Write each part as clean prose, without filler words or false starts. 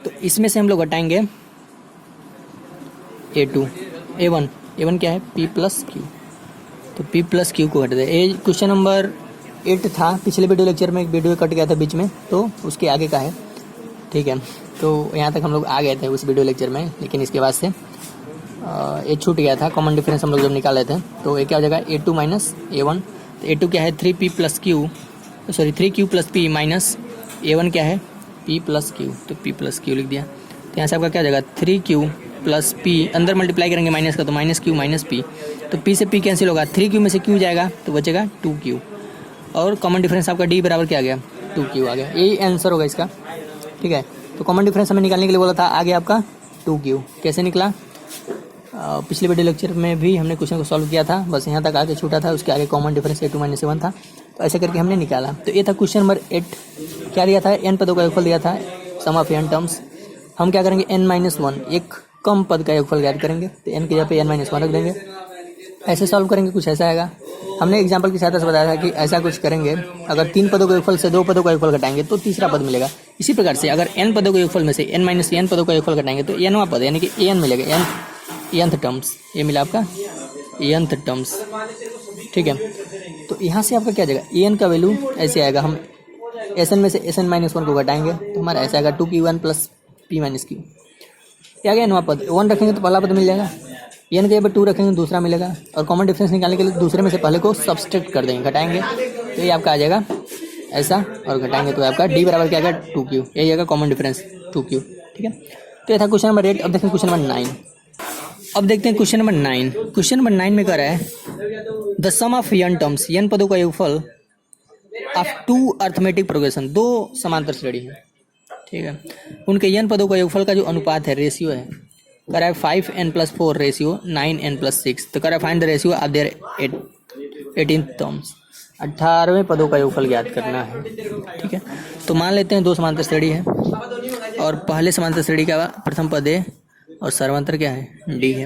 तो इसमें से हम लोग हटाएंगे A2 A1 क्या है P प्लस क्यू, तो P प्लस क्यू को हट दे। ये क्वेश्चन नंबर 8 था, पिछले वीडियो लेक्चर में एक वीडियो कट गया था बीच में, तो उसके आगे का है। ठीक है, तो यहाँ तक हम लोग आ गए थे उस वीडियो लेक्चर में, लेकिन इसके बाद से ये छूट गया था। कॉमन डिफरेंस हम लोग जब निकाले थे, तो ये क्या हो जाएगा A2 माइनस A1। तो A2 क्या है 3P plus Q, sorry 3Q plus P minus A1 क्या है P प्लस क्यू, तो P प्लस क्यू लिख दिया। तो यहाँ से आपका क्या हो जाएगा 3Q प्लस P, अंदर मल्टीप्लाई करेंगे माइनस का, तो माइनस क्यू माइनस P, तो P से P कैंसिल होगा, 3Q में से Q जाएगा तो बचेगा 2Q, और कॉमन डिफरेंस आपका D बराबर क्या आ गया 2Q आ गया। यही आंसर होगा इसका। ठीक है, तो कॉमन डिफरेंस हमें निकालने के लिए बोला था, आ गया आपका 2Q। कैसे निकला, पिछले वीडियो लेक्चर में भी हमने क्वेश्चन को सॉल्व किया था, बस यहाँ तक आगे छूटा था, उसके आगे common difference A2 minus A1 था, तो ऐसे करके हमने निकाला। तो ये था क्वेश्चन नंबर 8। क्या दिया था, n पदों का योगफल दिया था, सम ऑफ n टर्म्स। हम क्या करेंगे n माइनस 1, एक कम पद का योगफल ज्ञात करेंगे, तो n की जगह पे n माइनस 1 रख देंगे। ऐसे सॉल्व करेंगे, कुछ ऐसा आएगा। हमने एग्जाम्पल की सहायता से बताया था कि ऐसा कुछ करेंगे, अगर 3 पदों के योगफल से 2 पदों का योगफल घटाएंगे तो तीसरा पद मिलेगा। इसी प्रकार से अगर n पदों के योगफल में से n माइनस n पदों का योगफल घटाएंगे तो nवां पद यानी कि n मिलेगा, nth टर्म्स, ये मिला आपका nth टर्म्स। ठीक है, तो यहाँ से आपका क्या जाएगा an का वैल्यू ऐसे आएगा, हम Sn में से Sn माइनस 1 को घटाएंगे तो हमारा ऐसा आएगा 2Q1 plus P minus Q। क्या गया नवा पद, 1 रखेंगे तो पहला पद मिल जाएगा, n के 2 रखेंगे तो दूसरा मिलेगा, और कॉमन डिफरेंस निकालने के लिए दूसरे में से पहले को सब्सट्रैक्ट कर देंगे, घटाएंगे तो ये आपका आ जाएगा ऐसा, और घटाएंगे तो आपका D बराबर क्या आएगा 2Q, यही आएगा कॉमन डिफरेंस 2Q। ठीक है, तो ये था क्वेश्चन नंबर 8। अब देखते हैं क्वेश्चन नंबर 9। अब देखते हैं क्वेश्चन नंबर 9। क्वेश्चन नंबर 9 में कह रहा है the sum of n terms, n पदों का योगफल ऑफ 2 अर्थमेटिक प्रोग्रेशन, 2 समांतर श्रेणी है। ठीक है, उनके n पदों का योगफल का जो अनुपात है, रेशियो है, कह रहा है 5n plus 4 ratio 9n plus 6। तो कह रहा है find the ratio of their 18 terms, 18वें पदों का योगफल ज्ञात करना है। ठीक है, तो मान लेते हैं 2 समांतर श्रेणी है, और पहले समांतर श्रेणी का प्रथम पद है और सर्वांतर क्या है D है।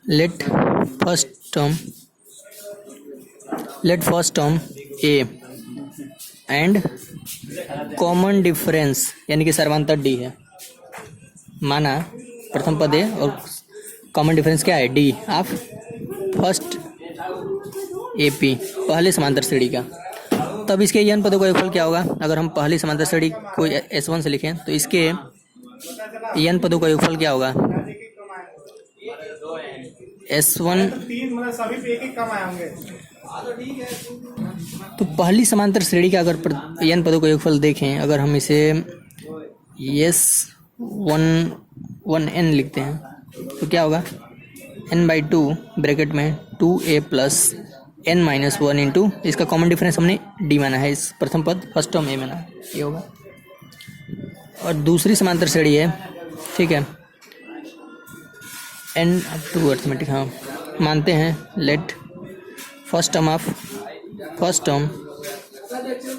Let first term A and common difference यानी कि सर्वांतर D है। माना प्रथम पद है और कॉमन डिफरेंस क्या है D ऑफ फर्स्ट AP, पहले समांतर श्रेणी का। तब इसके n पदों का योगफल क्या होगा, अगर हम पहली समांतर श्रेणी को S1 से लिखें तो इसके n पदों का योगफल क्या होगा S1। तो पहली समांतर श्रेणी का अगर n पदों का योगफल देखें, अगर हम इसे S1n लिखते हैं तो क्या होगा n/2 ब्रैकेट में 2a plus n minus 1 into, इसका कॉमन डिफरेंस हमने D माना है, इस प्रथम पद फर्स्ट टर्म A माना है, ये होगा। और दूसरी समांतर श्रेणी है, ठीक है, n/2 अर्थमेटिक, हाँ मानते हैं, लेट फर्स्ट टर्म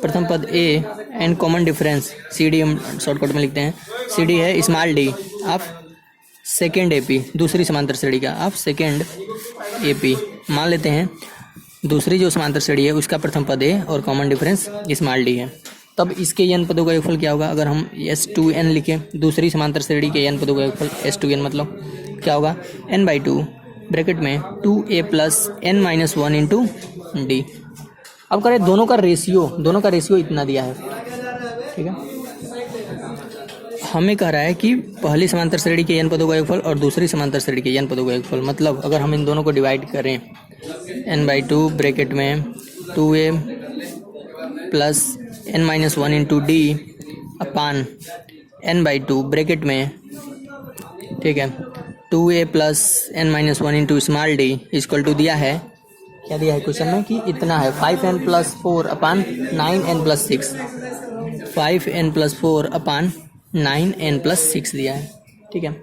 प्रथम पद A and common difference CD, हम शॉर्टकट में लिखते हैं, CD है small d of second AP, दूसरी समांतर श्रेणी का ऑफ सेकेंड AP। मान लेते हैं दूसरी जो समांतर श्रेणी है उसका प्रथम पद है और कॉमन डिफरेंस स्मॉल d है। तब इसके n पदों का योगफल क्या होगा, अगर हम S2n लिखें, दूसरी समांतर श्रेणी के n पदों का योगफल S2n मतलब क्या होगा n/2 ब्रैकेट में 2a plus n minus 1 into D। अब करें दोनों का रेशियो इतना दिया है। ठीक है, हमें कह रहा है कि पहली समांतर श्रेणी के n पदों का योगफल और दूसरी समांतर श्रेणी के n पदों का योगफल, मतलब अगर हम इन दोनों को डिवाइड करें n/2 ब्रैकेट में 2a plus n minus 1 into D upon n/2 bracket में, ठीक है, 2a plus n minus 1 into small d equal to दिया है, क्या दिया है क्वेश्चन में कि इतना है 5n plus 4 upon 9n plus 6, 5n plus 4 upon 9n plus 6 दिया है। ठीक है,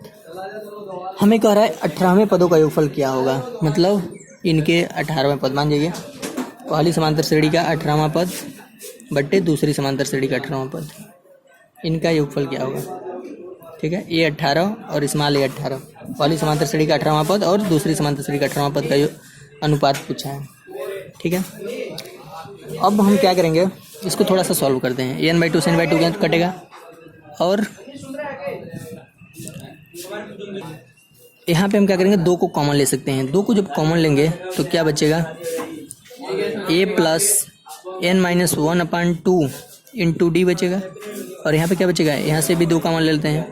हमें कह रहा है 18वें पदों का योगफल क्या होगा, मतलब इनके 18वें पद, मान जाइए पहली समांतर श्रेणी का 18वां पद बट्टे दूसरी समांतर श्रेणी का 18वां पद, इनका योगफल क्या होगा। ठीक है, ये 18 और स्मॉल a 18, पहली समांतर श्रेणी का 18वां पद और दूसरी समांतर श्रेणी का 18वां पद का अनुपात पूछा है। ठीक है, अब हम क्या करेंगे, इसको थोड़ा सा सॉल्व करते हैं। ए एन बाई टू से एन बाई टू कटेगा और यहाँ पे हम क्या करेंगे, दो को कॉमन ले सकते हैं। दो को जब कॉमन लेंगे तो क्या बचेगा, a plus n minus one upon two into d बचेगा। और यहाँ पे क्या बचेगा, यहाँ से भी दो कॉमन ले लेते हैं,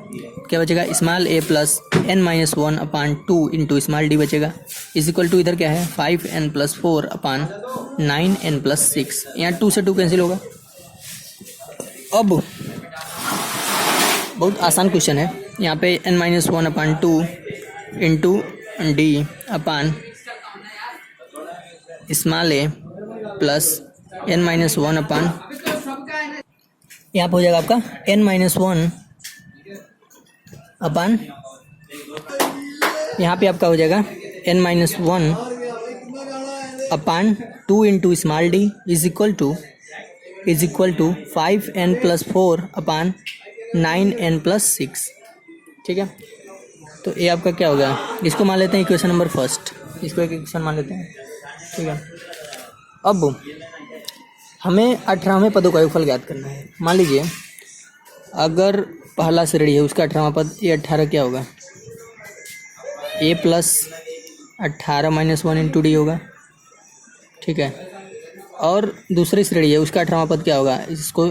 क्या बचेगा, small a plus n minus one upon two into small d बचेगा। इज इक्वल टू इधर क्या है, 5n plus 4 upon 9n plus 6। यहाँ 2 से 2 कैंसिल होगा। अब बहुत आसान क्वेश्चन है, यहाँ पे n minus one upon two into D upon small a plus n minus one upon, यहाँ पे हो जाएगा आपका n माइनस वन अपान, यहाँ पे आपका हो जाएगा n minus one upon two into small D is equal to 5n plus 4 upon 9n plus 6। ठीक है, तो ये आपका क्या हो गया, इसको मान लेते हैं इक्वेशन नंबर फर्स्ट, इसको एक इक्वेशन मान लेते हैं। ठीक है, अब हमें 18वें पदों का योगफल ज्ञात करना है। मान लीजिए अगर पहला श्रेणी है उसका 18वां पद, ये 18 क्या होगा, a plus 18 minus one into d होगा। ठीक है, और दूसरी श्रेणी है उसका 18वां पद क्या होगा, इसको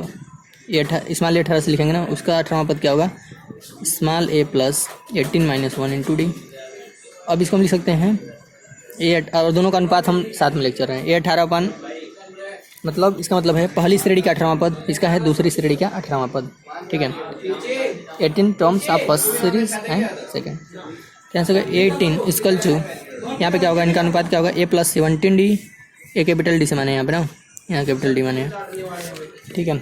ये स्मॉल ए 18 से लिखेंगे ना, उसका 18वां पद क्या होगा, small a plus 18 minus one into d. अब इसको हम लिख सकते हैं ए, और दोनों का अनुपात हम साथ में लेकर चल रहे हैं, ए 18 अपान, मतलब इसका मतलब है पहली श्रेणी का 18वां पद, इसका है दूसरी श्रेणी का 18वां पद। ठीक है, 18 terms of first series and second, यहाँ से 18 इक्वल टू, यहाँ पे क्या होगा, इनका अनुपात क्या होगा, a plus 17 D, A capital D से माने यहाँ पे ना, यहाँ कैपिटल डी माने। ठीक है,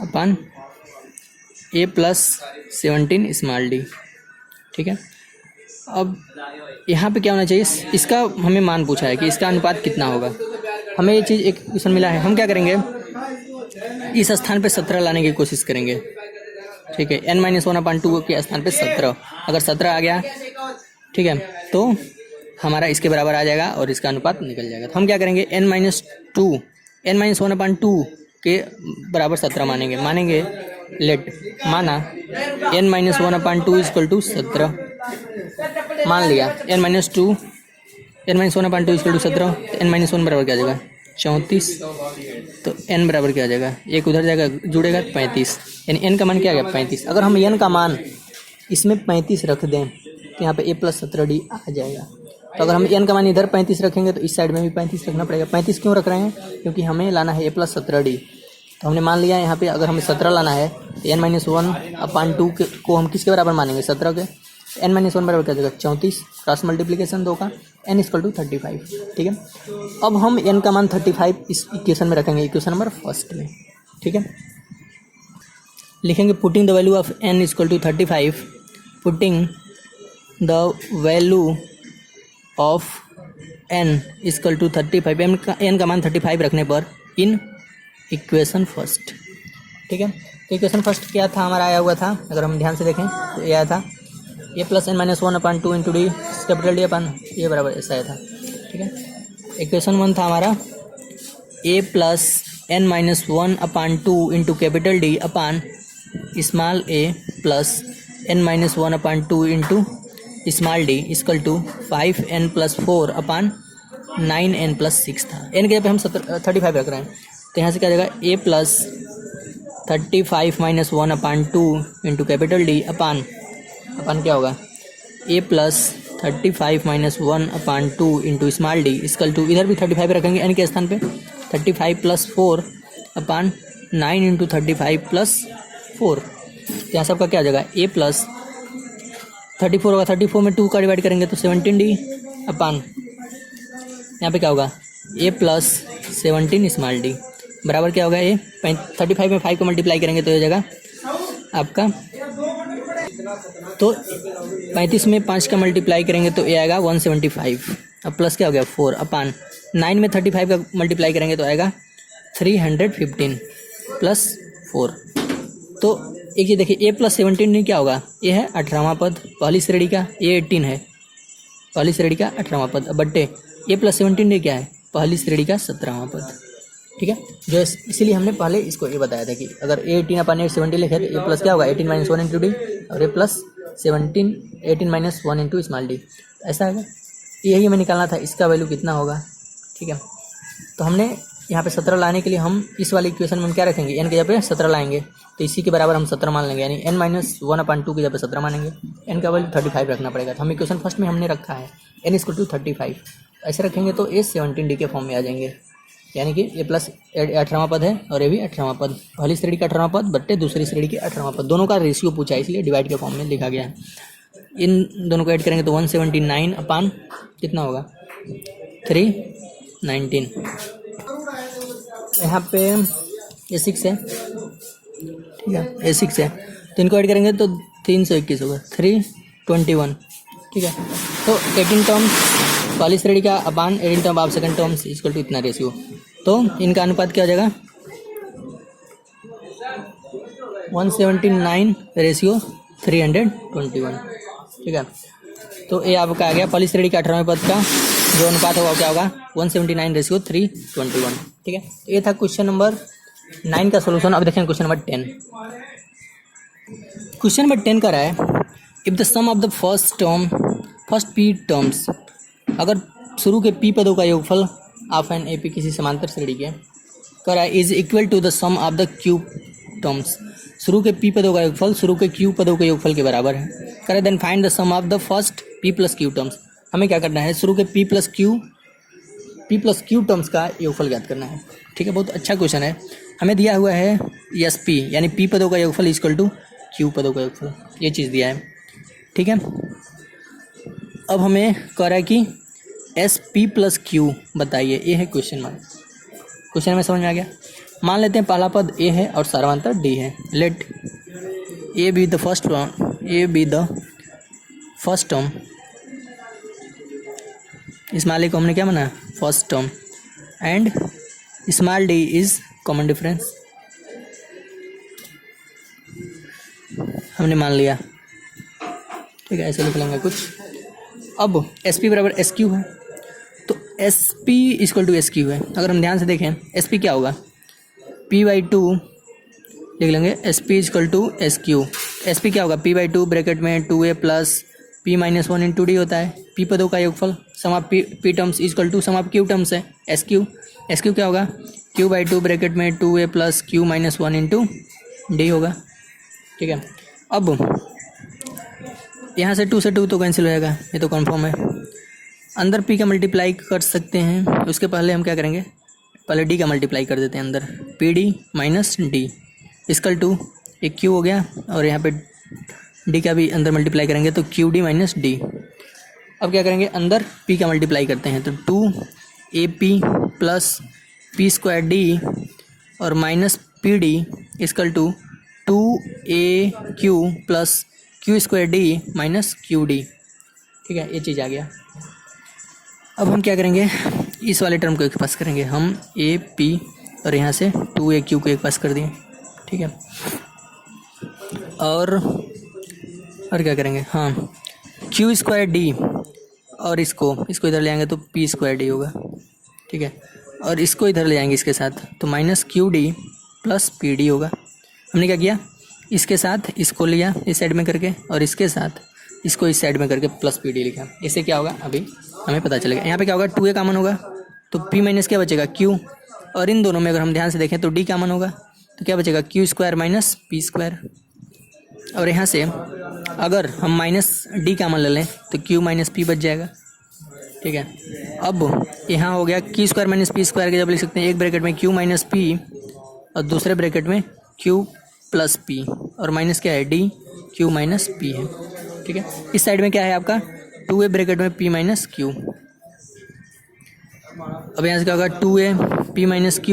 अपान ए प्लस 17 स्मॉल डी। ठीक है, अब यहाँ पे क्या होना चाहिए, इसका हमें मान पूछा है कि इसका अनुपात कितना होगा। हमें ये चीज़ एक क्वेश्चन मिला है, हम क्या करेंगे, इस स्थान पे 17 लाने की कोशिश करेंगे। ठीक है, n minus one upon two के स्थान पे 17, अगर 17 आ गया, ठीक है, तो हमारा इसके बराबर आ जाएगा और इसका अनुपात निकल जाएगा। तो हम क्या करेंगे, n minus one upon two के बराबर 17 मानेंगे लेट, माना n minus one upon two equal to 17, मान लिया n minus one upon two equal to 17, n minus one बराबर क्या आ जाएगा, 34, तो n बराबर क्या आ जाएगा, एक उधर जाएगा जुड़ेगा 35, यानी n का मान क्या आ गया 35। अगर हम n का मान इसमें 35 रख दें तो यहाँ पे a प्लस 17d आ जाएगा। तो अगर हम n का मान इधर 35 रखेंगे तो इस साइड में भी 35 रखना पड़ेगा। 35 क्यों रख रहे हैं, क्योंकि हमें लाना है a प्लस 17d। तो हमने मान लिया यहाँ पे अगर हमें 17 लाना है तो n minus one upon to को हम किसके बराबर मानेंगे, 17 के। n माइनस वन बराबर क्या जाएगा 34, क्रॉस मल्टीप्लीकेशन 2 का, n इक्वल टू 35। ठीक है, अब हम n का मान 35 इस इक्वेशन में रखेंगे, इक्वेशन नंबर फर्स्ट में। ठीक है, लिखेंगे putting the value of n equal to 35, putting the value of n equal to 35, n का मान 35 रखने पर इन इक्वेशन फर्स्ट। ठीक है, तो इक्वेशन फर्स्ट क्या था हमारा आया हुआ था, अगर हम ध्यान से देखें तो ये आया था a plus n minus one upon two into d capital d upon ये बराबर ऐसा आया था। ठीक है, इक्वेशन वन था हमारा a plus n minus one upon two into capital d upon small a plus n minus one upon two into small d equal to 5n plus 4 upon 9n plus 6 था। n के जगह पे हम 35 रख रहे हैं, तो यहाँ से क्या जाएगा a plus 35 minus one upon two into capital d upon क्या होगा, a plus 35 minus one upon two into small d equal to, इधर भी 35 रखेंगे n के स्थान पे, 35 प्लस 4 अपान 9 इंटू 35 प्लस 4। यहाँ सबका क्या आ जाएगा, ए प्लस 34 होगा, 34 में 2 का डिवाइड करेंगे तो 17d अपान यहाँ पे क्या होगा, ए प्लस 17 स्मॉल डी बराबर क्या होगा, ए 35 में 5 को मल्टीप्लाई करेंगे तो ये जाएगा आपका, तो 35 में 5 का मल्टीप्लाई करेंगे तो ये आएगा 175, अब प्लस क्या हो गया 4 अपान 9 में 35 का मल्टीप्लाई करेंगे तो आएगा 315 प्लस 4। तो एक चीज़ देखिए, ए प्लस 17 क्या होगा, ये है 18वां पद पहली श्रेणी का, ये 18 है पहली श्रेणी का 18वां पद, बट्टे ए प्लस 17 क्या है पहली श्रेणी का 17वां पद। ठीक है, जो इसीलिए हमने पहले इसको ये बताया था कि अगर ए 18/8 70 लिखे तो ए प्लस क्या होगा 18 - 1 इंटू डी और ए प्लस 17 18 - 1 इंटू स्मॉल डी, ऐसा है। यही हमें निकालना था, इसका वैल्यू कितना होगा। ठीक है, तो हमने यहाँ पे 17 लाने के लिए हम इस वाले इक्वेशन में हम क्या रखेंगे, एन की जगह पे 17 लाएंगे तो इसी के बराबर हम 17 मान लेंगे, यानी n - 1/2 की जगह पे 17 मानेंगे। n का वैल्यू 35 रखना पड़ेगा, तो हम इक्वेशन फर्स्ट में हमने रखा है n = 35। ऐसे रखेंगे तो ए 17d के फॉर्म में आ जाएंगे, यानी कि ए प्लस 18वां पद है और ए भी 18वां पद, पहली श्रेणी का 18वां पद बट्टे दूसरी श्रेणी के 18वां पद, दोनों का रेशियो पूछा है इसलिए डिवाइड के फॉर्म में लिखा गया है। इन दोनों को ऐड करेंगे तो 179 अपान कितना होगा 319। यहाँ पे ए 6 है, ठीक है, ए 6 है तो इनको ऐड करेंगे तो 321 होगा 321। ठीक है, तो 18 टर्म्स पहली श्रेणी का upon 18 term of second terms equal to इतना रेशियो, तो इनका अनुपात क्या हो जाएगा 179 रेशियो 321। ठीक है, तो ये आपका आ गया पहली श्रेणी का 18वें पद का जो अनुपात होगा क्या होगा 179 रेशियो 321। ठीक है, ये था क्वेश्चन नंबर 9 का सोल्यूशन। अब देखें क्वेश्चन नंबर 10। क्वेश्चन नंबर 10 का रहा है if the sum of the first P terms, अगर शुरू के पी पदों का योगफल ऑफ एन ए पी किसी समांतर श्रेणी के कर रहा है is equal to the sum of the Q terms, शुरू के पी पदों का योगफल शुरू के क्यू पदों के योगफल के बराबर है, करे then find the sum of the first P plus Q terms. हमें क्या करना है शुरू के पी प्लस क्यू टर्म्स का योगफल ज्ञात करना है। ठीक है, बहुत अच्छा क्वेश्चन है। हमें दिया हुआ है एस पी यानी पी पदों का योगफल इक्वल टू क्यू पदों का योगफल, ये चीज़ दिया है। ठीक है, अब हमें कह रहा है कि एस पी प्लस क्यू बताइए, ये है क्वेश्चन मार्क। क्वेश्चन में समझ में आ गया। मान लेते हैं पहला पद ए है और सार्वधातुक डी है। Let A be the first term, small को हमने क्या माना first term and small D is common difference, हमने मान लिया। ठीक है, ऐसे लिख लेंगे कुछ। अब एस पी बराबर एस क्यू है तो S P equal to S Q है। अगर हम ध्यान से देखें एस पी क्या होगा p/2 लिख लेंगे, S P equal to S Q. S P क्या होगा p/2 ब्रैकेट में 2a plus p - 1 into D होता है। पी पदों का योगफल sum of p terms equal to sum of q terms है एस क्यू। एस क्यू क्या होगा q/2 ब्रैकेट में 2a plus q - 1 into d होगा। ठीक है, अब यहाँ से 2 से 2 तो कैंसिल हो जाएगा, ये तो कन्फर्म है। अंदर p का मल्टीप्लाई कर सकते हैं, उसके पहले हम क्या करेंगे पहले d का मल्टीप्लाई कर देते हैं अंदर, PD minus D equal to एक q हो गया और यहाँ पे d का भी अंदर मल्टीप्लाई करेंगे तो QD माइनस डी। अब क्या करेंगे अंदर p का मल्टीप्लाई करते हैं तो 2AP प्लस p² और minus PD equal to 2AQ plus Q² minus QD। ठीक है, ये चीज़ आ गया। अब हम क्या करेंगे इस वाले टर्म को एक पास करेंगे हम AP और यहाँ से 2AQ को एक पास कर दिए। ठीक है, और क्या करेंगे हाँ Q² और इसको इधर ले आएंगे तो P² होगा। ठीक है, और इसको इधर ले जाएंगे इसके साथ तो माइनस QD प्लस PD होगा। हमने क्या किया इसके साथ इसको लिया इस साइड में करके और इसके साथ इसको इस साइड में करके प्लस PD लिखा। इससे क्या होगा अभी हमें पता चलेगा। यहाँ पे क्या होगा 2a कॉमन होगा तो p माइनस क्या बचेगा q, और इन दोनों में अगर हम ध्यान से देखें तो d कॉमन होगा तो क्या बचेगा q² माइनस p²। और यहाँ से अगर हम माइनस डी कॉमन ले लें तो q माइनस p बच जाएगा। ठीक है, अब यहाँ हो गया q² माइनस p² के जब लिख सकते हैं एक ब्रैकेट में q माइनस p और दूसरे ब्रैकेट में q प्लस p और माइनस क्या है d q माइनस p है। ठीक है, इस साइड में क्या है आपका 2a ब्रैकेट में p माइनस q। अब यहाँ से क्या होगा 2a p माइनस q,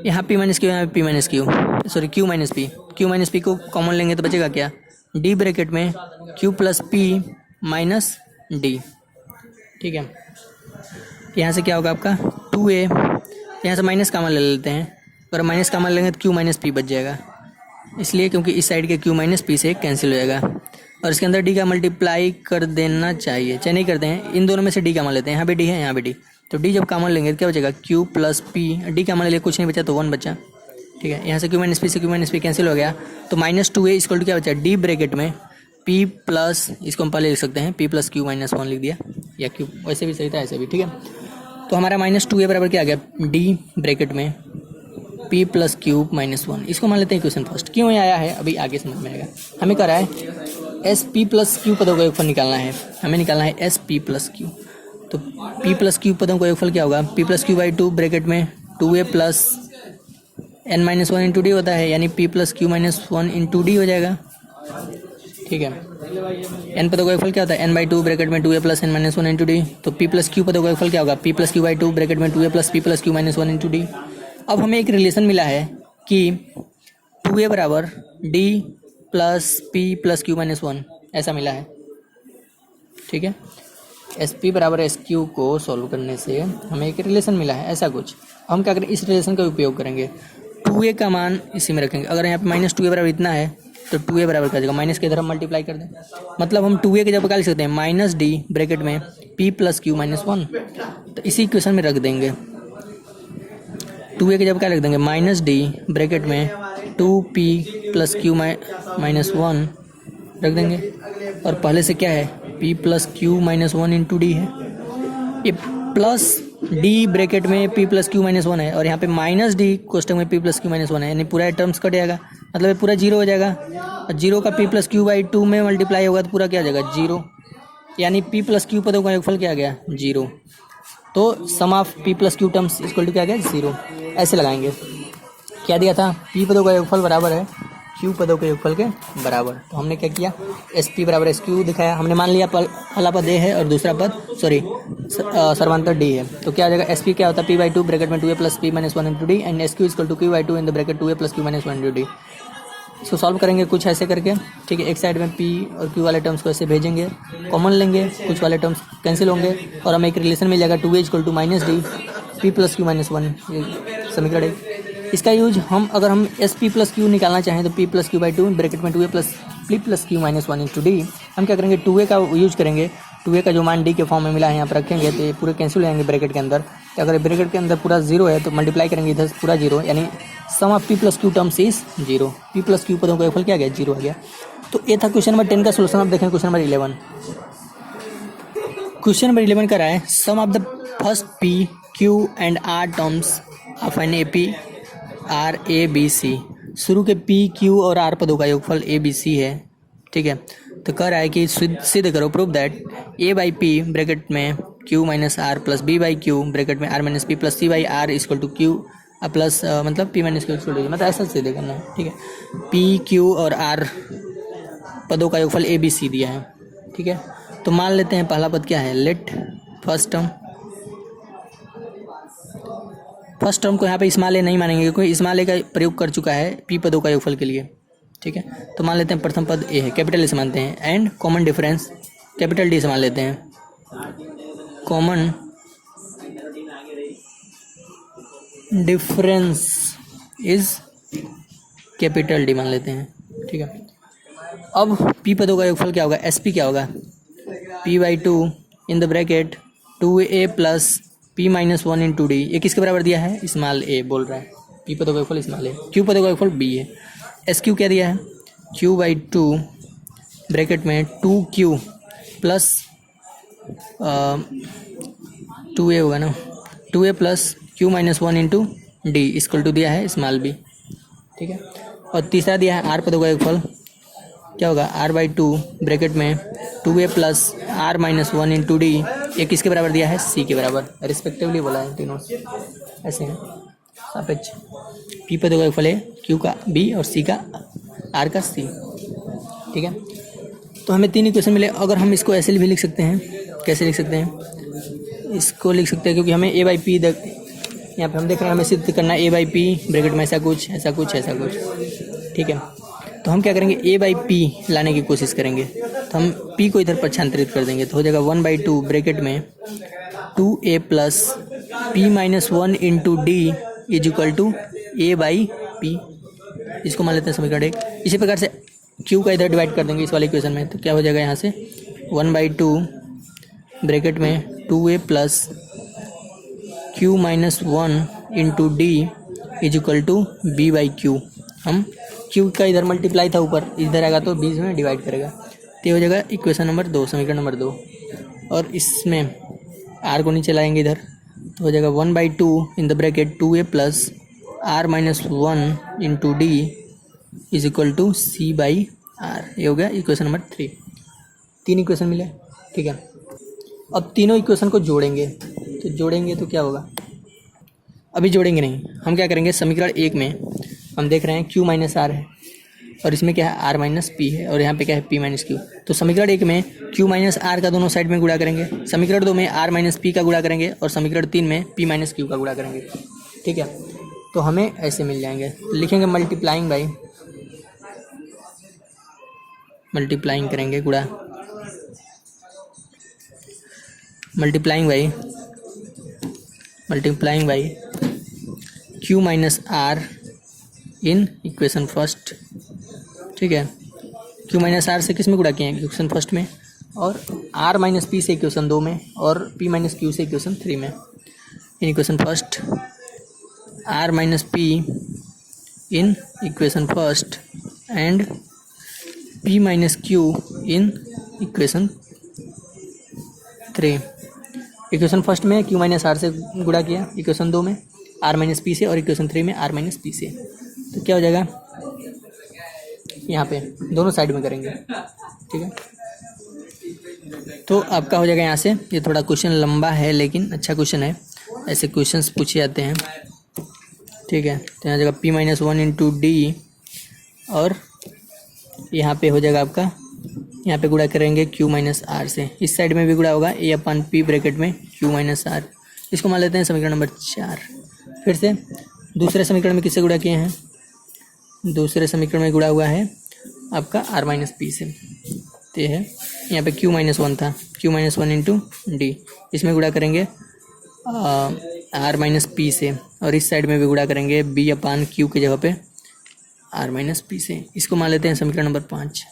यहाँ p माइनस q यहाँ p minus q sorry q minus p को कॉमन लेंगे तो बचेगा क्या d ब्रैकेट में q plus p minus d। ठीक है, यहाँ से क्या होगा आपका 2a, यहाँ से माइनस कॉमन ले लेते हैं, अगर माइनस कॉमन लेंगे तो q माइनस p बच जाएगा, इसलिए क्योंकि इस साइड के q माइनस p से कैंसिल हो जाएगा। और इसके अंदर d का मल्टीप्लाई कर देना चाहिए, चाहे नहीं करते हैं, इन दोनों में से d कॉमन लेते हैं, यहाँ पे d है यहाँ पे d तो डी जब कॉमन लेंगे तो क्या बचेगा Q plus P, D common ले लिया कुछ नहीं बचा तो 1 बचा, ठीक है। यहाँ से क्यू माइनस पी से क्यू माइनस पी कैंसिल हो गया, तो -2a इक्वल टू क्या बचा डी ब्रैकेट में p प्लस, इसको हम पहले लिख सकते हैं p प्लस क्यू माइनस 1 लिख दिया, या क्यू वैसे भी सही था ऐसे भी, ठीक है। तो हमारा -2a बराबर क्या आ गया डी ब्रैकेट में p प्लस क्यूब माइनस 1, इसको मान लेते हैं क्वेश्चन फर्स्ट। क्यों ये आया है अभी आगे समझ में आएगा। हमें कह रहा है एस पी प्लस क्यू पदों का योगफल निकालना है, हमें निकालना है एस पी प्लस क्यू। तो p प्लस क्यू पदों का योगफल क्या होगा, p plus Q by 2 bracket में 2a plus n minus 1 into D होता है, यानी p plus Q minus 1 into D हो जाएगा, ठीक है। n पदों का योगफल क्या होता है n बाई 2 ब्रैकेट में 2a plus n minus 1 into D, तो p प्लस क्यू पदों का योगफल क्या होगा p plus Q by 2 bracket में 2a plus p plus Q minus 1 into d. अब हमें एक रिलेशन मिला है कि 2a बराबर d plus p plus Q minus 1, ऐसा मिला है, ठीक है। एस पी बराबर एस क्यू को सॉल्व करने से हमें एक रिलेशन मिला है ऐसा कुछ। हम क्या करें, इस रिलेशन का उपयोग करेंगे, 2a का मान इसी में रखेंगे। अगर यहाँ पे -2a बराबर इतना है तो 2a बराबर क्या जाएगा, माइनस के इधर हम मल्टीप्लाई कर दें, मतलब हम 2a के जगह क्या लिख सकते हैं माइनस डी ब्रैकेट में p प्लस क्यू माइनस 1, तो इसी इक्वेशन में रख देंगे। 2a के जब क्या लिख देंगे माइनस डी ब्रैकेट में 2p प्लस क्यू माइनस 1 रख देंगे, और पहले से क्या है p plus Q minus 1 into D है, ये प्लस d ब्रैकेट में p प्लस क्यू माइनस 1 है, और यहाँ पे माइनस डी कोष्टक में p प्लस क्यू माइनस 1 है, यानी पूरा टर्म्स कट जाएगा, मतलब ये पूरा जीरो हो जाएगा, और जीरो का p प्लस क्यू बाई 2 में मल्टीप्लाई होगा तो पूरा क्या आ जाएगा जीरो, यानी p प्लस क्यू पदों का योगफल क्या आ गया जीरो। तो sum of p plus Q terms equal to क्या आ गया जीरो। ऐसे लगाएंगे, क्या दिया था p पदों का योगफल बराबर है q पदों के योगफल के बराबर। तो हमने क्या किया एस पी बराबर एस क्यू दिखाया, हमने मान लिया पहला पद ए है और दूसरा पद सर्वांतर डी है, तो क्या आ जाएगा एस पी क्या होता है p बाई 2 ब्रैकेट में 2a plus p minus 1 into D and S Q equal to q by 2 in the bracket 2a plus q minus 1 into D. इसको सॉल्व करेंगे कुछ ऐसे करके, ठीक है। एक साइड में p और q वाले टर्म्स को ऐसे भेजेंगे, कॉमन लेंगे, कुछ वाले टर्म्स कैंसिल होंगे और हमें एक रिलेशन मिल जाएगा 2a equal to minus D p plus Q minus 1, ये समीकरण है। इसका यूज अगर हम एस पी प्लस क्यू निकालना चाहें तो p plus Q by 2 bracket में 2a plus p plus Q minus 1 into D, हम क्या करेंगे 2a का यूज करेंगे, 2a का जो मान d के फॉर्म में मिला है यहाँ पर रखेंगे तो ये पूरे कैंसिल हो जाएंगे ब्रैकेट के अंदर। तो अगर ब्रैकेट के अंदर पूरा जीरो है तो मल्टीप्लाई करेंगे इधर पूरा जीरो, यानी sum of p plus Q terms is zero, p plus q पदों का योगफल क्या गया जीरो आ गया। तो ये था क्वेश्चन नंबर 10 का सोल्यूशन। आप देखें क्वेश्चन नंबर 11, क्वेश्चन नंबर 11 का रहा है sum of the first p q and r terms of an AP are a b c. शुरू के p q और r पदों का योगफल a b c है, ठीक है। तो कह रहा है कि सिद्ध करो prove that a by p bracket में q minus r plus b by q bracket में r minus p plus c by r equal to q plus मतलब p minus q equal to, मतलब ऐसा सिद्ध करना है, ठीक है। p q और r पदों का योगफल a b c दिया है, ठीक है। तो मान लेते हैं पहला पद क्या है, लेट फर्स्ट टर्म को यहाँ पे स्मॉल ए नहीं मानेंगे क्योंकि स्मॉल ए का प्रयोग कर चुका है p पदों का योगफल के लिए, ठीक है। तो मान लेते हैं प्रथम पद ए है, कैपिटल ए से मानते हैं, and common difference capital D से मान लेते हैं, common difference is capital D मान लेते हैं, ठीक है। अब p पदों का योगफल क्या होगा, एस पी क्या होगा p by 2 in the bracket 2a plus p minus 1 into D, ये किसके बराबर दिया है स्मॉल ए बोल रहा है, p पदों का योगफल स्मॉल ए, q पदों का योगफल b है, एस क्यू क्या दिया है q बाई 2 ब्रैकेट में 2q प्लस 2a होगा ना, 2a plus q minus 1 into D equal to दिया है स्मॉल b, ठीक है। और तीसरा दिया है r पदों का योगफल क्या होगा r बाई 2 ब्रैकेट में 2a plus r minus 1 into D, ये किसके बराबर दिया है c के बराबर रिस्पेक्टिवली बोला है, तीनों ऐसे हैं सापेक्ष। p पदों का योगफल है q का b और c का r का c, ठीक है। तो हमें तीन इक्वेशन मिले। अगर हम इसको ऐसे भी लिख सकते हैं, कैसे लिख सकते हैं, इसको लिख सकते हैं क्योंकि हमें a बाई पी यहाँ पे हम देख रहे हैं हमें सिद्ध करना है a बाई पी ब्रैकेट में ऐसा कुछ ऐसा कुछ ऐसा कुछ, ठीक है। तो हम क्या करेंगे a बाई पी लाने की कोशिश करेंगे, तो हम p को इधर पक्षांतरित कर देंगे तो हो जाएगा 1 बाई 2 ब्रैकेट में 2a plus p minus 1 into D is equal to a by P, इसको मान लेते हैं समीकरण एक। इसी प्रकार से q का इधर डिवाइड कर देंगे इस वाले इक्वेशन में, तो क्या हो जाएगा यहाँ से 1 बाई 2 ब्रैकेट में 2a plus Q minus one into D is equal to B by Q. हम Q का इधर मल्टीप्लाई था ऊपर, इधर आएगा तो बीच में डिवाइड करेगा, तो ये हो जाएगा इक्वेशन नंबर 2, समीकरण नंबर 2। और इसमें R को नीचे लाएंगे इधर, तो हो जाएगा 1/2 in the bracket 2a plus R minus one into D is equal to C by R। ये हो गया इक्वेशन नंबर 3। 3 इक्वेशन मिले, ठीक है। अब तीनों इक्वेशन को जोड़ेंगे, तो जोड़ेंगे तो क्या होगा, अभी जोड़ेंगे नहीं, हम क्या करेंगे, समीकरण 1 में हम देख रहे हैं Q माइनस R है और इसमें क्या है R माइनस P है और यहाँ पे क्या है P माइनस Q। तो समीकरण 1 में Q माइनस R का दोनों साइड में गुणा करेंगे, समीकरण 2 में R माइनस P का गुणा करेंगे और समीकरण 3 में P माइनस Q का गुणा करेंगे, ठीक है। तो हमें ऐसे मिल जाएंगे, लिखेंगे मल्टीप्लाइंग बाई, मल्टीप्लाइंग करेंगे गुणा, multiplying by Q minus R in equation first, ठीक है। Q माइनस R से किस में गुणा किए हैं, इक्वेशन फर्स्ट में, और R माइनस P से इक्वेशन 2 में, और P माइनस Q से इक्वेशन 3 में। इन equation first R minus P in equation first and P minus Q in equation 3। Equation first में Q माइनस R से गुणा किया, इक्वेशन 2 में R माइनस P से, और इक्वेशन 3 में R माइनस P से। तो क्या हो जाएगा, यहाँ पे दोनों साइड में करेंगे, ठीक है। तो आपका हो जाएगा यहाँ से, ये थोड़ा क्वेश्चन लंबा है लेकिन अच्छा क्वेश्चन है, ऐसे क्वेश्चंस पूछे जाते हैं, ठीक है। तो यहाँ जाएगा P minus one into D, और यहाँ पे हो जाएगा आपका, यहाँ पे गुणा करेंगे Q माइनस R से, इस साइड में भी गुणा होगा A अपन P ब्रैकेट में Q माइनस R। इसको मान लेते हैं समीकरण नंबर 4। फिर से दूसरे समीकरण में किससे गुणा किए हैं, दूसरे समीकरण में गुणा हुआ है आपका R माइनस P से, तो ये है, यहाँ पे Q माइनस वन था, Q minus one into D, इसमें गुणा करेंगे R माइनस P से, और इस साइड में भी गुणा करेंगे B अपान Q की जगह पे R माइनस P से। इसको मान लेते हैं समीकरण नंबर 5।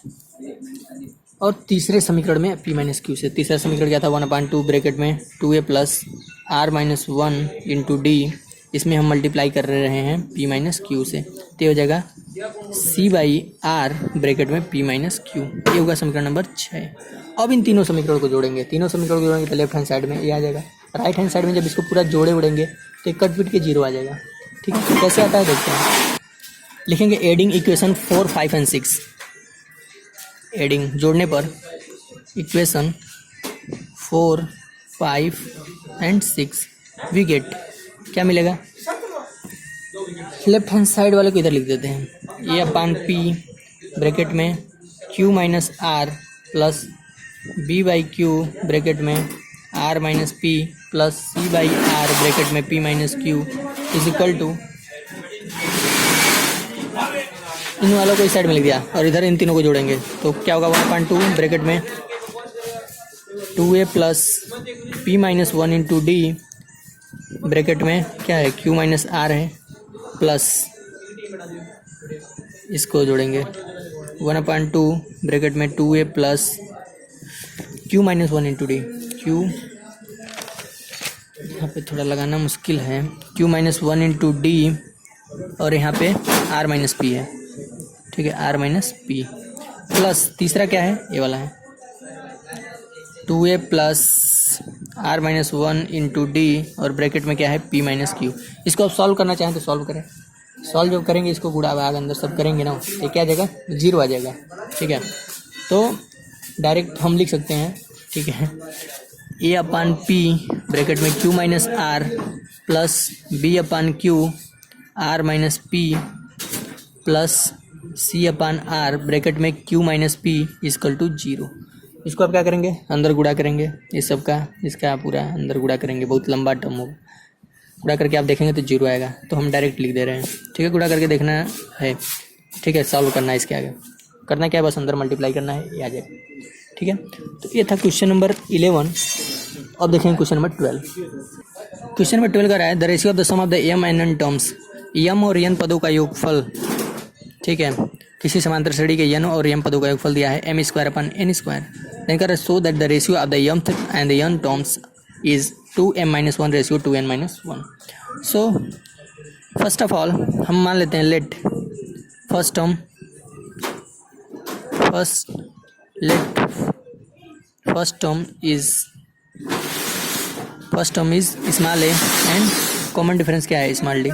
और तीसरे समीकरण में P माइनस Q से, तीसरा समीकरण क्या था, 1/2 ब्रैकेट में 2a plus R minus one into D, इसमें हम मल्टीप्लाई कर रहे हैं P माइनस Q से, तो हो जाएगा C बाई R ब्रैकेट में P माइनस Q। ये होगा समीकरण नंबर 6। अब इन तीनों समीकरणों को जोड़ेंगे, तीनों समीकरणों को जोड़ेंगे तो लेफ्ट हैंड साइड में ये आ जाएगा, राइट हैंड साइड में जब इसको पूरा जोड़े उड़ेंगे तो एक कट पिट के 0 आ जाएगा, ठीक है। कैसे आता है देखते हैं, लिखेंगे एडिंग इक्वेशन 4, 5 एंड 6। एडिंग जोड़ने पर इक्वेशन 4, 5 एंड 6 वी गेट, क्या मिलेगा, लेफ्ट हैंड साइड वाले को इधर लिख देते हैं, ए अपान P ब्रैकेट में Q minus R plus B by Q bracket में R minus P plus C by R bracket में P minus Q is equal to, इन वालों को इस साइड में लिख दिया और इधर इन तीनों को जोड़ेंगे तो क्या होगा, 1/2 ब्रैकेट में 2a plus P minus one into D bracket में क्या है, Q माइनस R है, प्लस इसको जोड़ेंगे 1/2 ब्रैकेट में 2a plus Q minus one into D, Q यहाँ पे थोड़ा लगाना मुश्किल है, Q minus one into D, और यहाँ पे R माइनस P है, ठीक है, R माइनस P प्लस तीसरा क्या है, ये वाला है 2a plus R minus one into D, और ब्रैकेट में क्या है P माइनस Q। इसको आप सॉल्व करना चाहें तो सॉल्व करें, सॉल्व जब करेंगे इसको गुणा भाग अंदर सब करेंगे ना, ये क्या आ जाएगा, 0 आ जाएगा, ठीक है। तो डायरेक्ट हम लिख सकते हैं, ठीक है, A अपान P ब्रैकेट में Q minus R plus B upon Q R minus P plus C upon R bracket में Q minus P equal to 0। इसको आप क्या करेंगे, अंदर गुणा करेंगे, इस सब का इसका पूरा अंदर गुणा करेंगे, बहुत लंबा टर्म होगा, गुणा करके आप देखेंगे तो 0 आएगा, तो हम डायरेक्ट लिख दे रहे हैं, ठीक है। गुणा करके देखना है, ठीक है, सॉल्व करना है, इसके आगे करना क्या है, बस अंदर मल्टीप्लाई करना है, ये आ जाएगा, ठीक है। तो ये था क्वेश्चन नंबर 11। अब देखेंगे क्वेश्चन नंबर 12। क्वेश्चन नंबर 12 का रहा है the ratio of the sum of the m and n terms, m और n पदों का योगफल, ठीक है, किसी समांतर श्रेणी के n और m पदों का योगफल दिया है m² अपन n², देन कर show that the ratio of the mth and the n terms is 2m-1 ratio 2n-1. So first of all हम मान लेते हैं let first term is small A and common difference क्या है small D.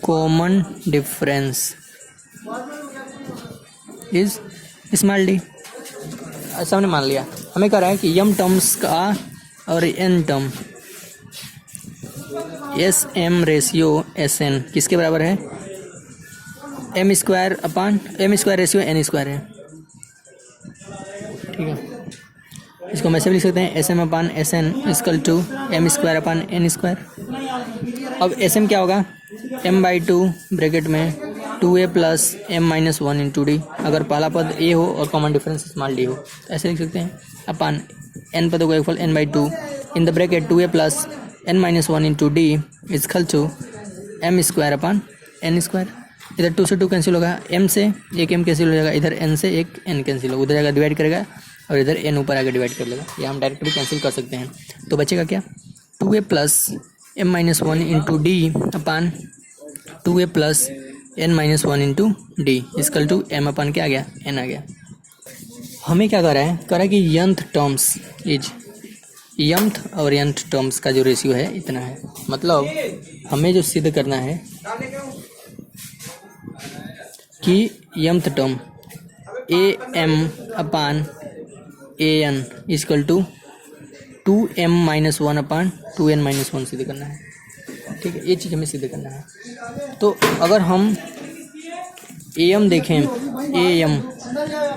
Common difference is small D. ऐसा हमने मान लिया. हमें कह रहा है कि m टर्म्स का और n term SM ratio SN किसके बराबर है? m² रेशियो n² है. ठीक है, इसको हम ऐसे भी लिख सकते हैं SM/SN इक्वल टू m²/n². अब SM क्या होगा? m/2 ब्रैकेट में 2a plus m-1 into D. अगर पहला पद a हो और कॉमन डिफरेंस स्मॉल d हो तो ऐसे लिख सकते हैं अपन n पदों का equal n/2 in the bracket 2a plus n-1 into D equal to m²/n². इधर 2 से 2 कैंसिल होगा, m से एक m कैंसिल हो जाएगा, इधर n से एक n कैंसिल होगा, उधर जाकर डिवाइड करेगा और इधर n ऊपर आगे डिवाइड कर लेगा. या हम डायरेक्टली कैंसिल कर सकते हैं. तो बचेगा क्या? 2a plus m-1 into D upon 2a plus n-1 into D equal to m/, क्या आ गया? n आ गया. हमें क्या कर रहा है? कह रहा है कि यंथ टर्म्स इज यंथ और यंथ टर्म्स का जो रेशियो है इतना है. मतलब हमें जो सिद्ध करना है कि nth term am/an equal to 2m-1/2n-1 सिद्ध करना है. ठीक है, ये चीज़ हमें सिद्ध करना है. तो अगर हम am देखें,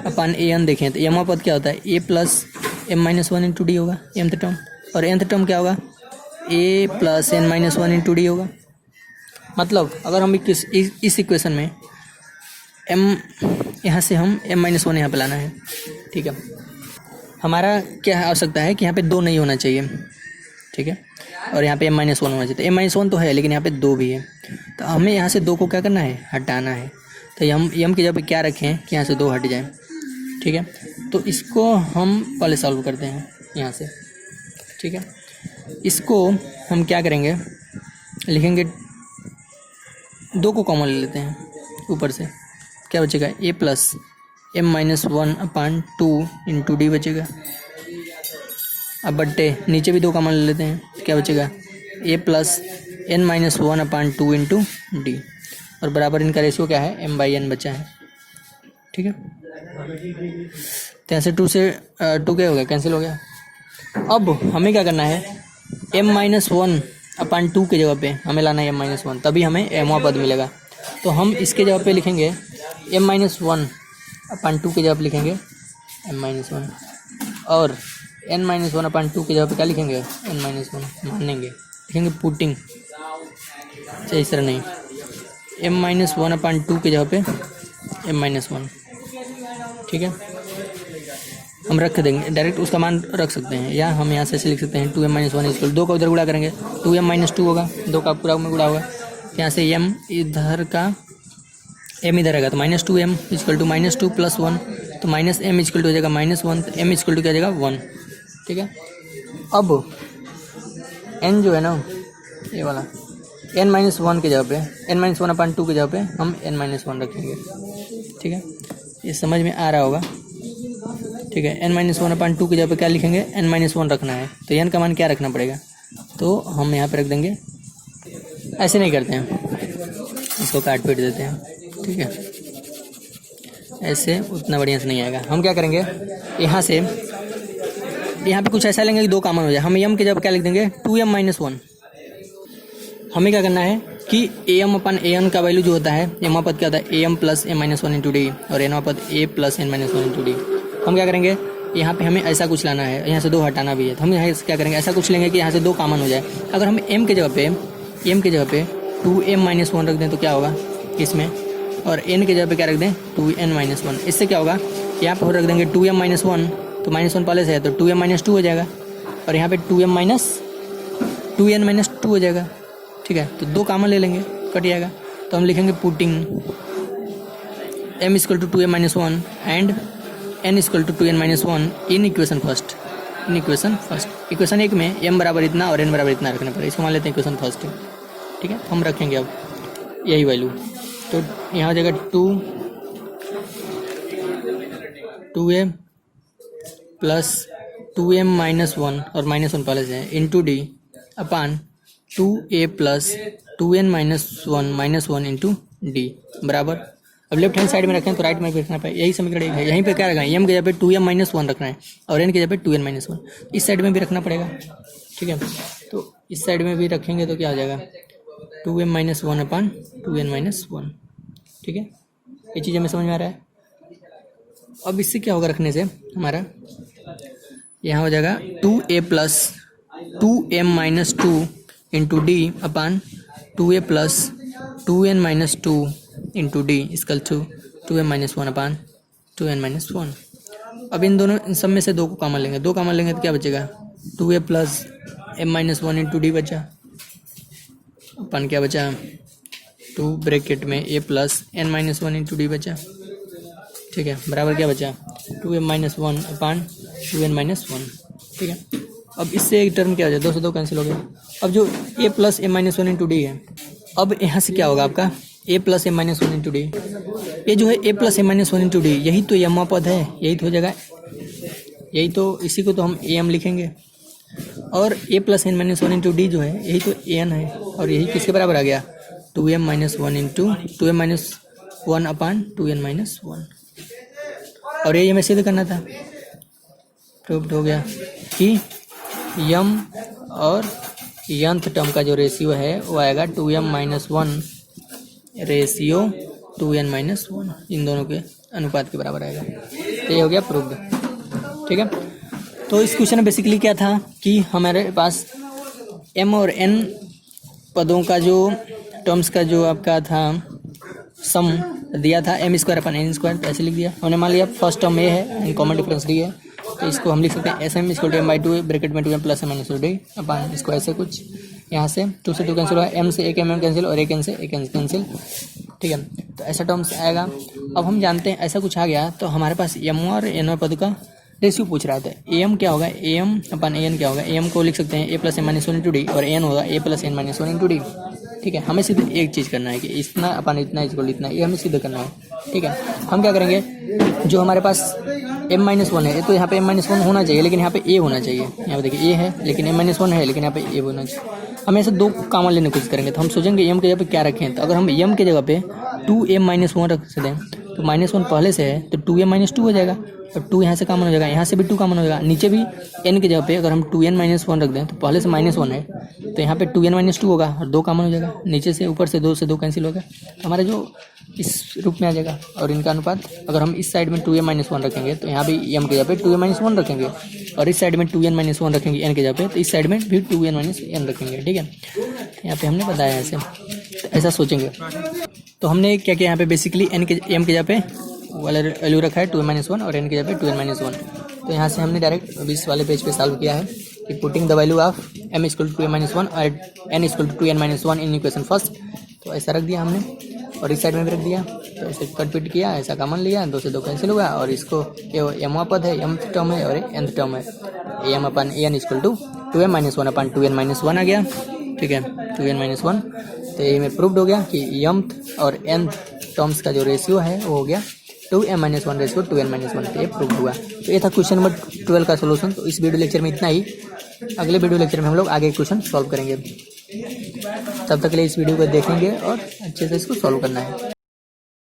am/an देखें तो m पद क्या होता है? a plus m-1 into d होगा mth टर्म. और nth टर्म क्या होगा? a plus n-1 into d होगा. मतलब अगर हम इस इक्वेशन में m यहाँ से हम m-1 यहाँ पे लाना है. ठीक है, हमारा क्या आवश्यकता है कि यहाँ पे 2 नहीं होना चाहिए. ठीक है, और यहाँ पे m-1 होना चाहिए. तो m-1 तो है लेकिन यहाँ पे 2 भी है. तो हमें यहाँ से 2 को क्या करना है? हटाना है. तो हम m की जगह पे क्या रखें कि यहाँ से 2 हट जाए. ठीक है, तो इसको हम पहले सॉल्व करते हैं यहाँ से. ठीक है, इसको हम क्या करेंगे? लिखेंगे 2 को कॉमन ले लेते हैं ऊपर से. क्या बचेगा? a plus m-1/2 into d बचेगा. अब बट्टे नीचे भी 2 कॉमन ले लेते हैं. क्या बचेगा? a plus n-1/2 into D. और बराबर इनका रेशियो क्या है? m/n बचा है. ठीक है, तो यहाँ से 2 से 2 क्या हो गया? कैंसिल हो गया. अब हमें क्या करना है? m-1/2 की जगह पे हमें लाना है m-1, तभी हमें m पद मिलेगा. तो हम इसके जगह पे लिखेंगे m-1/2 की जगह पे लिखेंगे m-1 और n-1/2 की जगह पे क्या लिखेंगे? n-1 मानेंगे, लिखेंगे पुटिंग. अच्छा, इस तरह नहीं, m-1/2 की जगह पे m-1. ठीक है, हम रख देंगे, डायरेक्ट उसका मान रख सकते हैं. या हम यहाँ से ऐसे लिख सकते हैं 2m-1 इक्वल 2 का उधर गुणा करेंगे 2m-2 होगा, 2 का पूरा में गुणा होगा. यहाँ से m इधर का m इधर आएगा तो -2m इक्वल टू -2 प्लस 1. तो माइनस m इक्वल टू हो जाएगा -1. तो m इक्वल टू क्या जाएगा? 1. ठीक है, अब n जो है ना ये वाला n-1 की जगह पे n-1/2 की जगह पे हम n-1 रखेंगे. ठीक है, ये समझ में आ रहा होगा. ठीक है, n-1/2 की जगह पे क्या लिखेंगे? n-1 रखना है. तो n का मान क्या रखना पड़ेगा? तो हम यहाँ पे रख देंगे. ऐसे नहीं करते हैं, इसको काट पीट देते हैं. ठीक है, ऐसे उतना बढ़िया से नहीं आएगा. हम क्या करेंगे? यहाँ से यहाँ पे कुछ ऐसा लेंगे कि 2 कॉमन हो जाए. हम m की जगह क्या लिख देंगे? 2m-1. हमें क्या करना है कि am/an का वैल्यू जो होता है m पद क्या होता है? am plus m-1 into D और n पद a plus n-1 into D. हम क्या करेंगे? यहाँ पे हमें ऐसा कुछ लाना है, यहाँ से 2 हटाना भी है. तो हम यहाँ से क्या करेंगे? ऐसा कुछ लेंगे कि यहाँ से 2 कॉमन हो जाए. अगर हम m की जगह पे 2m-1 रख दें तो क्या होगा इसमें? और n की जगह पे क्या रख दें? 2n-1. इससे क्या होगा? यहाँ पर रख देंगे 2m-1 तो -1 पहले से है तो 2m-2 हो जाएगा. और यहाँ पे 2n-2 हो जाएगा. ठीक है, तो 2 कॉमन ले लेंगे, कट जाएगा. तो हम लिखेंगे putting m equal to 2m-1 and n equal to 2n-1 in equation first. Equation 1 में m बराबर इतना और n बराबर इतना रखना पड़ेगा। इसको मान लेते हैं इक्वेशन फर्स्ट, ठीक है। हम रखेंगे अब यही वैल्यू, तो यहाँ हो जाएगा 2a प्लस 2m माइनस 1 और माइनस 1 पहले से है into D upon 2a plus 2n minus 1 minus 1 into D बराबर। अब लेफ्ट हैंड साइड में रखें तो राइट में भी रखना पड़ेगा। यही समीकरण एक है। यहीं पे क्या रखना है, m के जगह पे 2m माइनस 1 रखना है और n के जगह पे 2n माइनस 1। इस साइड में भी रखना पड़ेगा, ठीक है। तो इस साइड में भी रखेंगे तो क्या हो जाएगा 2m minus 1 upon 2n minus 1, ठीक है। ये चीज़ हमें समझ में आ रहा है। अब इससे क्या होगा रखने से हमारा यहाँ हो जाएगा 2a plus 2m minus 2 into D upon 2a plus 2n minus 2 into D equal to 2m minus 1 upon 2n minus 1। अब इन दोनों इन सब में से 2 को कॉमन लेंगे, 2 कॉमन लेंगे तो क्या बचेगा 2a plus m minus 1 into D बचा अपन क्या बचा 2 ब्रैकेट में a plus n minus 1 into D बचा, ठीक है। बराबर क्या बचा 2m minus 1 upon 2n minus 1, ठीक है। अब इससे एक टर्म क्या हो जाए 2 से 2 कैंसिल हो गया। अब जो a plus m minus 1 into D है, अब यहाँ से क्या होगा आपका a plus m minus 1 into D. ये जो है a plus m minus 1 into D, यही तो यमा पद है, यही तो हो जाएगा, यही तो, इसी को तो हम am लिखेंगे। और a plus n minus 1 into D जो है यही तो an है, और यही किसके बराबर आ गया 2m minus 1 into 2m minus 1 upon 2n minus 1। और ये हमें सिद्ध करना था, प्रूव्ड हो गया कि m और nth टर्म का जो रेशियो है वो आएगा 2m minus 1 ratio 2n minus 1, इन दोनों के अनुपात के बराबर आएगा। तो ये हो गया प्रूव्ड, ठीक है। तो इस क्वेश्चन में बेसिकली क्या था कि हमारे पास m और n पदों का जो टर्म्स का जो आपका था सम दिया था m square upon n square, तो ऐसे लिख दिया हमने। मान लिया फर्स्ट टर्म a है, कॉमन डिफरेंस डी है, तो इसको हम लिख सकते हैं S m equal to m by 2 bracket में 2m plus m minus 2 d upon इसको ऐसे कुछ यहाँ से 2 से 2 कैंसिल हुआ, m से एक m कैंसिल और एक n से एक n कैंसिल, ठीक है। तो ऐसा टर्म्स आएगा। अब हम जानते हैं ऐसा कुछ आ गया तो हमारे पास m और n पद का रेशियो पूछ रहा था। am क्या होगा am अपन an क्या होगा, am को लिख सकते हैं a plus m minus 1 into D और n होगा a plus n minus 1 into D, ठीक है। हमें सिर्फ एक चीज़ करना है कि इतना अपन इतना इक्वल इतना, ये हमें सिद्ध करना है, ठीक है। हम क्या करेंगे, जो हमारे पास m माइनस 1 है तो यहाँ पे m माइनस 1 होना चाहिए, लेकिन यहाँ पे a होना चाहिए। यहाँ पे देखिए a है लेकिन m माइनस 1 है, लेकिन यहाँ पे a होना चाहिए। हम ऐसे 2 कॉमन लेने की कोशिश करेंगे तो हम सोचेंगे m के जगह पे क्या रखें। तो अगर हम m के जगह पे 2m माइनस 1 रख दें तो माइनस 1 पहले से है तो 2m माइनस 2 हो जाएगा, और 2 यहाँ से कॉमन हो जाएगा, यहाँ से भी 2 कॉमन हो जाएगा। नीचे भी n के जगह पे अगर हम 2n माइनस 1 रख दें तो पहले से माइनस 1 है तो यहाँ पे 2n माइनस 2 होगा और 2 कॉमन हो जाएगा। नीचे से ऊपर से 2 से 2 कैंसिल होगा, तो हमारे जो इस रूप में आ जाएगा। और इनका अनुपात अगर हम इस साइड में 2m माइनस 1 रखेंगे तो यहाँ भी m के जगह पे 2m माइनस 1 रखेंगे, और इस साइड में 2n माइनस 1 रखेंगे n के जगह पे, तो इस साइड में भी 2n माइनस n रखेंगे, ठीक है। यहाँ पे हमने बताया ऐसे, तो ऐसा सोचेंगे। तो हमने क्या किया यहाँ पे बेसिकली m के जगह पे वाला वैल्यू रखा है 2m माइनस 1 और n के जगह पे 2n माइनस 1। तो यहाँ से हमने डायरेक्ट इस वाले पेज पे सॉल्व किया है कि putting the value of m equal to 2m minus 1 और n equal to 2n minus 1 in equation first. तो ऐसा रख दिया हमने और इस साइड में भी रख दिया, तो ऐसे कट पिट किया, ऐसा कॉमन लिया, 2 से 2 कैंसिल हुआ, और इसको ये m पद है, m टर्म है और nth टर्म है, m upon n equal to 2m minus 1 upon 2n minus 1 आ गया, ठीक है, 2n माइनस 1। तो ये में प्रूव्ड हो गया कि mth और nth टर्म्स का जो रेशियो है वो हो गया 2m minus 1 ratio 2n minus 1 पे प्रूव हुआ। तो ये था क्वेश्चन नंबर 12 का सोल्यूशन। तो इस वीडियो लेक्चर में इतना ही, अगले वीडियो लेक्चर में हम लोग आगे क्वेश्चन सॉल्व करेंगे। तब तक के लिए इस वीडियो को देखेंगे और अच्छे से इसको सॉल्व करना है।